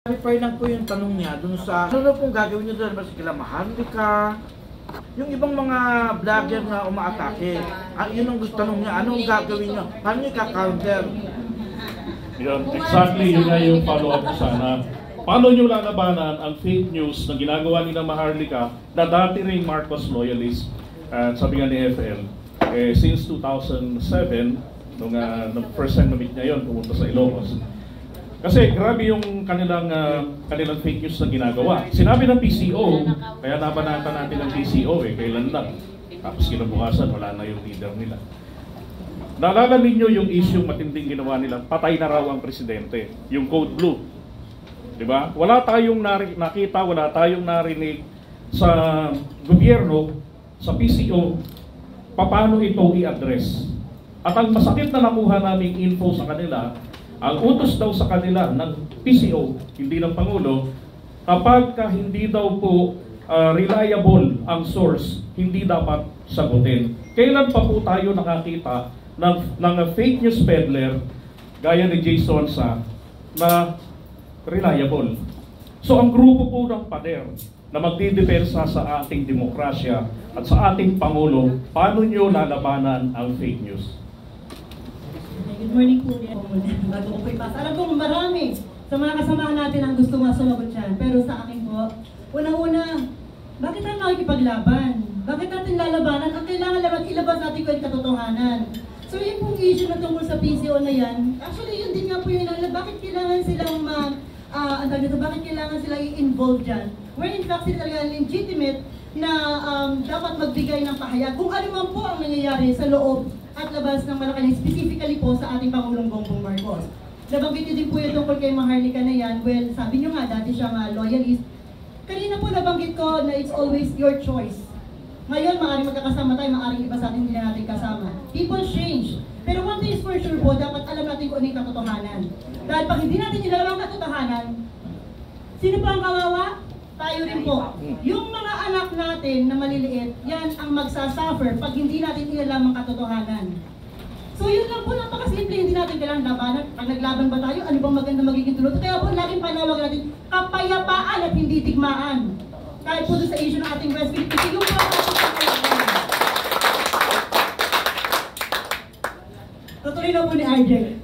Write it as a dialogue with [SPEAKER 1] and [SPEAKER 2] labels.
[SPEAKER 1] Clarify lang po yung tanong niya dun sa ano na pong gagawin niyo doon, basta kila Maharlika, yung ibang mga vlogger na umaatake. Yun ang gusto tanong niya, anong gagawin niyo? Paano niyo ka-counter?
[SPEAKER 2] Yun, exactly, yun nga yung follow-up ko sana. Paano nyo lalabanan ang fake news na ginagawa ni Maharlika na dati rin Marcos loyalist at sabi nga ni FL, since 2007, nung first time na-meet niya yun, pumunta sa Ilocos. Kasi grabe yung kanilang fake news na ginagawa. Sinabi ng PCO, kaya nabanatan natin ng PCO kailan lang. Tapos kinabukasan, wala na yung leader nila. Naalala ninyo yung issue matinding ginawa nila, patay na raw ang presidente, yung Code Blue. Diba? Wala tayong nakita, wala tayong narinig sa gobyerno, sa PCO, paano ito i-address. At ang masakit na nakuha naming info sa kanila, ang utos daw sa kanila ng PCO, hindi ng Pangulo, kapag hindi daw po reliable ang source, hindi dapat sagutin. Kailan pa po tayo nakakita ng fake news peddler gaya ni Jason Sa na reliable? So ang grupo po ng pader na magdidepensa sa ating demokrasya at sa ating Pangulo, paano nyo lalabanan ang fake news?
[SPEAKER 3] Good morning po ulit. Bago ko po ipasa. Alam ko marami sa mga kasamahan natin ang gusto nga sumagot yan. Pero sa akin po, unang-una, bakit tayo makikipaglaban? Bakit natin lalabanan? Ang kailangan lang ilabas natin ko yung katotohanan. So yung pong issue na tungkol sa PCO na yan, actually yun din nga po yung bakit kailangan silang bakit kailangan sila i-involve dyan? Where in fact sila talaga legitimate na dapat magbigay ng pahayag kung ano man po ang nangyayari sa loob at labas ng Malacanang, specifically po sa ating Pangulong Bongbong Marcos. Nabanggit niyo din po yung tungkol kay Maharlika na yan. Well, sabi niyo nga, dati siyang loyalist. Kanina po nabanggit ko na it's always your choice. Ngayon, maaaring magkakasama tayo, maaaring iba sa atin hindi na natin kasama. People change. Pero one thing is for sure po, dapat alam natin kung ano yung katotohanan. Dahil pag hindi natin nilalang ang katotohanan, sino po ang kawawa? Tayo rin po. Yung mga anak natin na maliliit, yan ang magsasuffer pag hindi natin ilalam ang katotohanan. So yun lang po, napakasimple, hindi natin kailangan labanan. Pag naglaban ba tayo, ano bang maganda magiging tulot? Kaya po, laging panawag natin, kapayapaan at hindi digmaan. Kahit po sa issue ng ating West Philippines, yung po tutuloy na po ni RJ.